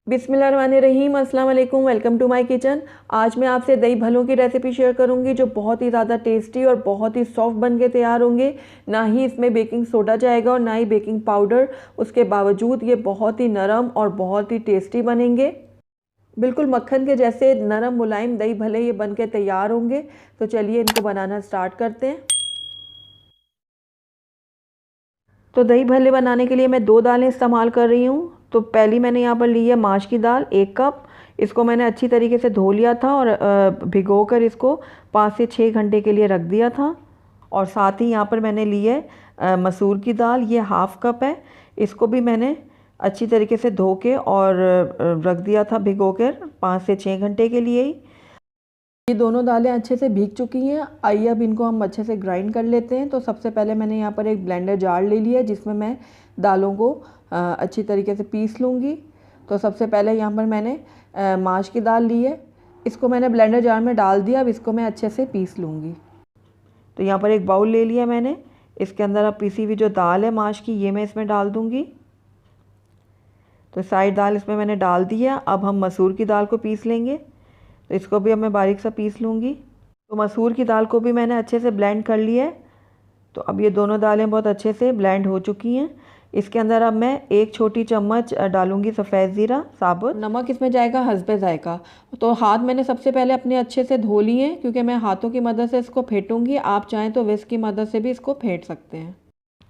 बिस्मिल्लाहिर्रहमानिर्रहीम, अस्सलाम वालेकुम। Welcome to my kitchen. आज मैं आपसे दही भल्लों की रेसिपी शेयर करूंगी जो बहुत ही ज़्यादा टेस्टी और बहुत ही सॉफ्ट बन के तैयार होंगे। ना ही इसमें बेकिंग सोडा जाएगा और ना ही बेकिंग पाउडर। उसके बावजूद ये बहुत ही नरम और बहुत ही टेस्टी बनेंगे। बिल्कुल मक्खन के जैसे नरम मुलायम दही भल्ले ये बन के तैयार होंगे। तो चलिए इनको बनाना स्टार्ट करते हैं। तो दही भल्ले बनाने के लिए मैं 2 दालें इस्तेमाल कर रही हूँ। तो पहली मैंने यहाँ पर ली है माश की दाल 1 कप। इसको मैंने अच्छी तरीके से धो लिया था और भिगो कर इसको 5 से 6 घंटे के लिए रख दिया था। और साथ ही यहाँ पर मैंने ली है मसूर की दाल, ये हाफ़ कप है। इसको भी मैंने अच्छी तरीके से धो के और रख दिया था भिगो कर 5 से 6 घंटे के लिए ही। ये दोनों दालें अच्छे से भीग चुकी हैं। आइए अब इनको हम अच्छे से ग्राइंड कर लेते हैं। तो सबसे पहले मैंने यहाँ पर एक ब्लेंडर जार ले लिया है जिसमें मैं दालों को अच्छी तरीके से पीस लूँगी। तो सबसे पहले यहाँ पर मैंने माश की दाल ली है, इसको मैंने ब्लेंडर जार में डाल दिया। अब इसको मैं अच्छे से पीस लूँगी। तो यहाँ पर एक बाउल ले लिया मैंने, इसके अंदर अब पीसी हुई जो दाल है माश की ये मैं इसमें डाल दूँगी। तो सारी दाल इसमें मैंने डाल दी है। अब हम मसूर की दाल को पीस लेंगे। तो इसको भी अब मैं बारीक सा पीस लूँगी। तो मसूर की दाल को भी मैंने अच्छे से ब्लेंड कर लिया है। तो अब ये दोनों दालें बहुत अच्छे से ब्लेंड हो चुकी हैं। इसके अंदर अब मैं 1 छोटी चम्मच डालूँगी सफ़ेद ज़ीरा साबुत। नमक इसमें जाएगा हस्बे जायका। तो हाथ मैंने सबसे पहले अपने अच्छे से धो लिए हैं क्योंकि मैं हाथों की मदद से इसको फेंटूँगी। आप चाहें तो विस्क की मदद से भी इसको फेंट सकते हैं।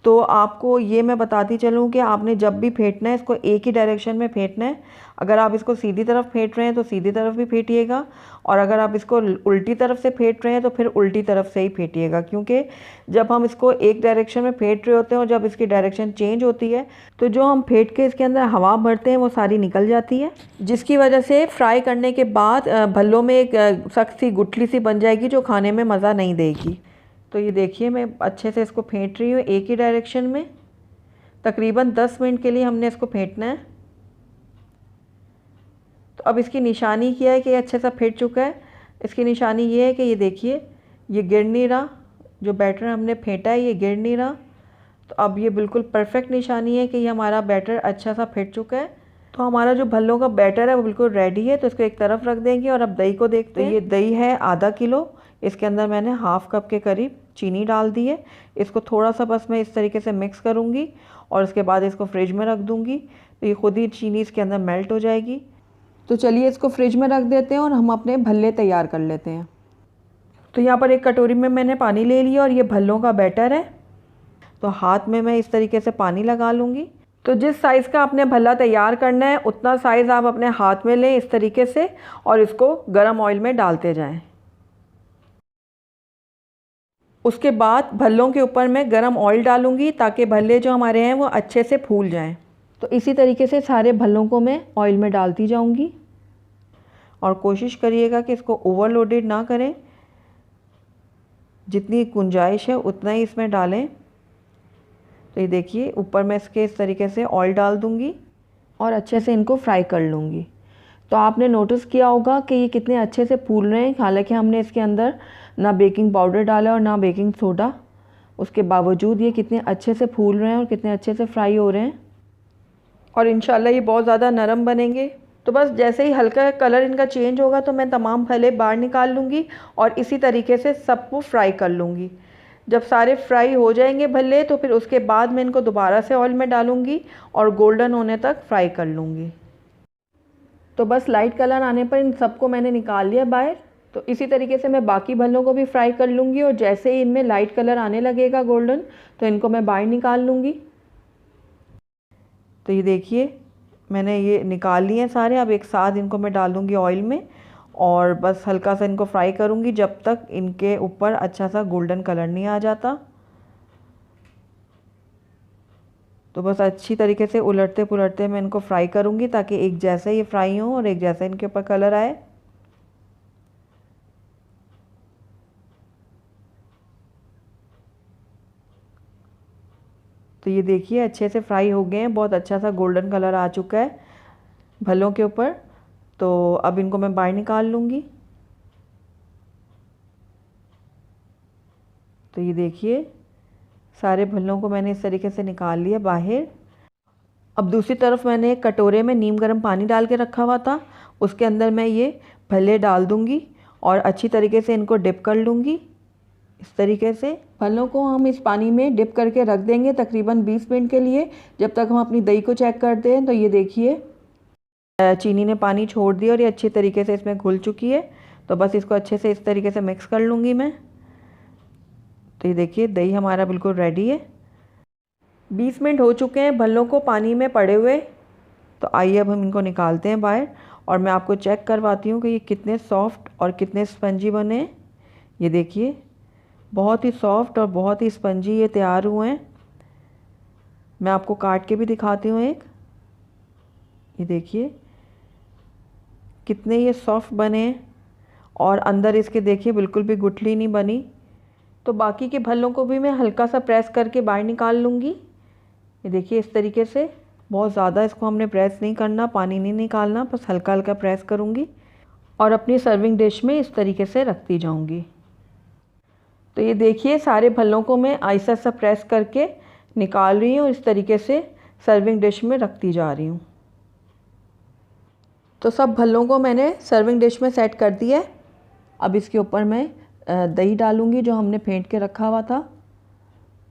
तो आपको ये मैं बताती चलूँ कि आपने जब भी फेंटना है इसको एक ही डायरेक्शन में फेंटना है। अगर आप इसको सीधी तरफ फेंट रहे हैं तो सीधी तरफ भी फेंटिएगा, और अगर आप इसको उल्टी तरफ से फेंट रहे हैं तो फिर उल्टी तरफ से ही फेंटिएगा। क्योंकि जब हम इसको एक डायरेक्शन में फेंट रहे होते हैं और जब इसकी डायरेक्शन चेंज होती है तो जो हम फेंट के इसके अंदर हवा भरते हैं वो सारी निकल जाती है, जिसकी वजह से फ्राई करने के बाद भल्लों में एक सख्त सी गुठली सी बन जाएगी जो खाने में मज़ा नहीं देगी। तो ये देखिए मैं अच्छे से इसको फेंट रही हूँ एक ही डायरेक्शन में। तकरीबन 10 मिनट के लिए हमने इसको फेंटना है। तो अब इसकी निशानी क्या है कि ये अच्छे से फेंट चुका है। इसकी निशानी ये है कि ये देखिए ये गिर नहीं रहा, जो बैटर हमने फेंटा है ये गिर नहीं रहा। तो अब ये बिल्कुल परफेक्ट निशानी है कि ये हमारा बैटर अच्छा सा फेंट चुका है। तो हमारा जो भल्लों का बैटर है वो बिल्कुल रेडी है। तो इसको एक तरफ रख देंगे और अब दही को देखते हैं। तो ये दही है आधा किलो। इसके अंदर मैंने हाफ़ कप के करीब चीनी डाल दी है। इसको थोड़ा सा बस मैं इस तरीके से मिक्स करूँगी और उसके बाद इसको फ्रिज में रख दूँगी। तो ये खुद ही चीनी इसके अंदर मेल्ट हो जाएगी। तो चलिए इसको फ्रिज में रख देते हैं और हम अपने भल्ले तैयार कर लेते हैं। तो यहाँ पर एक कटोरी में मैंने पानी ले लिया और ये भल्लों का बैटर है। तो हाथ में मैं इस तरीके से पानी लगा लूँगी। तो जिस साइज़ का आपने भल्ला तैयार करना है उतना साइज़ आप अपने हाथ में लें इस तरीके से और इसको गर्म ऑयल में डालते जाएं। उसके बाद भल्लों के ऊपर मैं गरम ऑयल डालूँगी ताकि भल्ले जो हमारे हैं वो अच्छे से फूल जाएं। तो इसी तरीके से सारे भल्लों को मैं ऑयल में डालती जाऊँगी और कोशिश करिएगा कि इसको ओवरलोडेड ना करें। जितनी गुंजाइश है उतना ही इसमें डालें। तो ये देखिए ऊपर मैं इसके इस तरीके से ऑयल डाल दूँगी और अच्छे से इनको फ्राई कर लूँगी। तो आपने नोटिस किया होगा कि ये कितने अच्छे से फूल रहे हैं। हालांकि हमने इसके अंदर ना बेकिंग पाउडर डाला और ना बेकिंग सोडा, उसके बावजूद ये कितने अच्छे से फूल रहे हैं और कितने अच्छे से फ्राई हो रहे हैं। और इंशाल्लाह ये बहुत ज़्यादा नरम बनेंगे। तो बस जैसे ही हल्का कलर इनका चेंज होगा तो मैं तमाम भल्ले बाहर निकाल लूँगी और इसी तरीके से सबको फ्राई कर लूँगी। जब सारे फ्राई हो जाएंगे भल्ले तो फिर उसके बाद मैं इनको दोबारा से ऑयल में डालूँगी और गोल्डन होने तक फ्राई कर लूँगी। तो बस लाइट कलर आने पर इन सबको मैंने निकाल लिया बाहर। तो इसी तरीके से मैं बाकी भल्लों को भी फ्राई कर लूँगी और जैसे ही इनमें लाइट कलर आने लगेगा गोल्डन तो इनको मैं बाहर निकाल लूँगी। तो ये देखिए मैंने ये निकाल लिए हैं सारे। अब एक साथ इनको मैं डालूँगी ऑयल में और बस हल्का सा इनको फ्राई करूँगी जब तक इनके ऊपर अच्छा सा गोल्डन कलर नहीं आ जाता। तो बस अच्छी तरीके से उलटते पुलटते मैं इनको फ्राई करूँगी ताकि एक जैसे ये फ्राई हो और एक जैसा इनके ऊपर कलर आए। तो ये देखिए अच्छे से फ्राई हो गए हैं, बहुत अच्छा सा गोल्डन कलर आ चुका है भल्लों के ऊपर। तो अब इनको मैं बाहर निकाल लूँगी। तो ये देखिए सारे भल्लों को मैंने इस तरीके से निकाल लिया बाहर। अब दूसरी तरफ मैंने एक कटोरे में नीम गर्म पानी डाल के रखा हुआ था, उसके अंदर मैं ये भल्ले डाल दूँगी और अच्छी तरीके से इनको डिप कर लूँगी। इस तरीके से भल्लों को हम इस पानी में डिप करके रख देंगे तकरीबन 20 मिनट के लिए, जब तक हम अपनी दही को चेक करते हैं। तो ये देखिए चीनी ने पानी छोड़ दिया और ये अच्छी तरीके से इसमें घुल चुकी है। तो बस इसको अच्छे से इस तरीके से मिक्स कर लूँगी मैं। तो ये देखिए दही हमारा बिल्कुल रेडी है। 20 मिनट हो चुके हैं भल्लों को पानी में पड़े हुए। तो आइए अब हम इनको निकालते हैं बाहर और मैं आपको चेक करवाती हूँ कि ये कितने सॉफ्ट और कितने स्पंजी बने हैं। ये देखिए बहुत ही सॉफ्ट और बहुत ही स्पंजी ये तैयार हुए हैं। मैं आपको काट के भी दिखाती हूँ एक। ये देखिए कितने ये सॉफ्ट बने हैं और अंदर इसके देखिए बिल्कुल भी गुठली नहीं बनी। तो बाकी के भल्लों को भी मैं हल्का सा प्रेस करके बाहर निकाल लूँगी। ये देखिए इस तरीके से, बहुत ज़्यादा इसको हमने प्रेस नहीं करना, पानी नहीं निकालना, बस हल्का हल्का प्रेस करूँगी और अपनी सर्विंग डिश में इस तरीके से रखती जाऊँगी। तो ये देखिए सारे भल्लों को मैं ऐसा सा प्रेस करके निकाल रही हूँ, इस तरीके से सर्विंग डिश में रखती जा रही हूँ। तो सब भल्लों को मैंने सर्विंग डिश में सेट कर दिया है। अब इसके ऊपर मैं दही डालूँगी जो हमने फेंट के रखा हुआ था।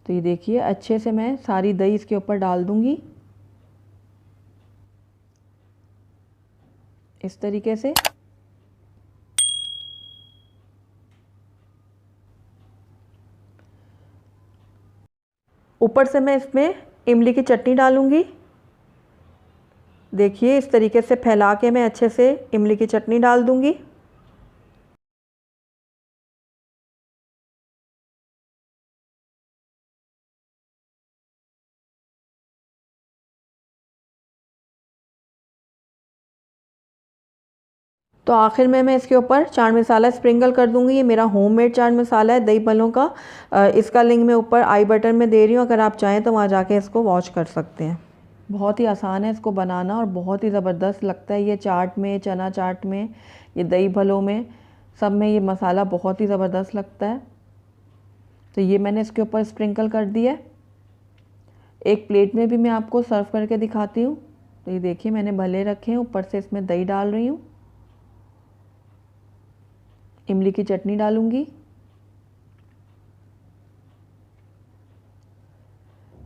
तो ये देखिए अच्छे से मैं सारी दही इसके ऊपर डाल दूँगी इस तरीके से। ऊपर से मैं इसमें इमली की चटनी डालूँगी। देखिए इस तरीके से फैला के मैं अच्छे से इमली की चटनी डाल दूँगी। तो आखिर में मैं इसके ऊपर चाट मसाला स्प्रिंकल कर दूंगी। ये मेरा होममेड चाट मसाला है दही भल्लों का। इसका लिंक मैं ऊपर आई बटन में दे रही हूँ, अगर आप चाहें तो वहाँ जाके इसको वॉच कर सकते हैं। बहुत ही आसान है इसको बनाना और बहुत ही ज़बरदस्त लगता है ये चाट में, चना चाट में, ये दही भल्लों में, सब में ये मसाला बहुत ही ज़बरदस्त लगता है। तो ये मैंने इसके ऊपर स्प्रिंकल कर दिया है। एक प्लेट में भी मैं आपको सर्व करके दिखाती हूँ। तो ये देखिए मैंने भल्ले रखे हैं, ऊपर से इसमें दही डाल रही हूँ, इमली की चटनी डालूंगी,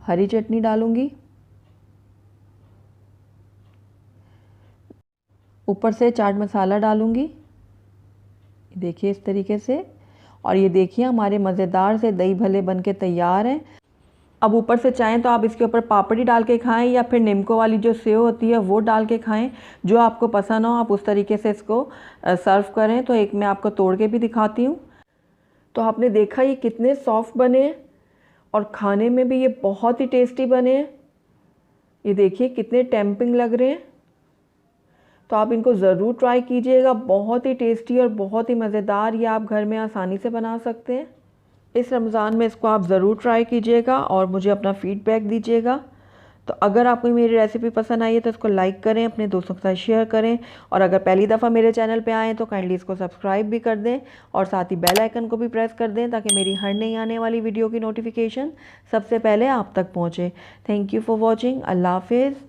हरी चटनी डालूंगी, ऊपर से चाट मसाला डालूंगी। देखिए इस तरीके से। और ये देखिए हमारे मज़ेदार से दही भल्ले बनके तैयार हैं। अब ऊपर से चाहें तो आप इसके ऊपर पापड़ी डाल के खाएं या फिर नीमको वाली जो सेव होती है वो डाल के खाएं, जो आपको पसंद हो आप उस तरीके से इसको सर्व करें। तो एक मैं आपको तोड़ के भी दिखाती हूँ। तो आपने देखा ये कितने सॉफ्ट बने हैं और खाने में भी ये बहुत ही टेस्टी बने हैं। ये देखिए कितने टेम्पिंग लग रहे हैं। तो आप इनको ज़रूर ट्राई कीजिएगा, बहुत ही टेस्टी और बहुत ही मज़ेदार ये आप घर में आसानी से बना सकते हैं। इस रमज़ान में इसको आप ज़रूर ट्राई कीजिएगा और मुझे अपना फ़ीडबैक दीजिएगा। तो अगर आपको मेरी रेसिपी पसंद आई है तो इसको लाइक करें, अपने दोस्तों के साथ शेयर करें और अगर पहली दफ़ा मेरे चैनल पे आएँ तो काइंडली इसको सब्सक्राइब भी कर दें और साथ ही बेल आइकन को भी प्रेस कर दें ताकि मेरी हर नई आने वाली वीडियो की नोटिफिकेशन सबसे पहले आप तक पहुँचे। Thank you for watching. अल्लाह हाफिज़।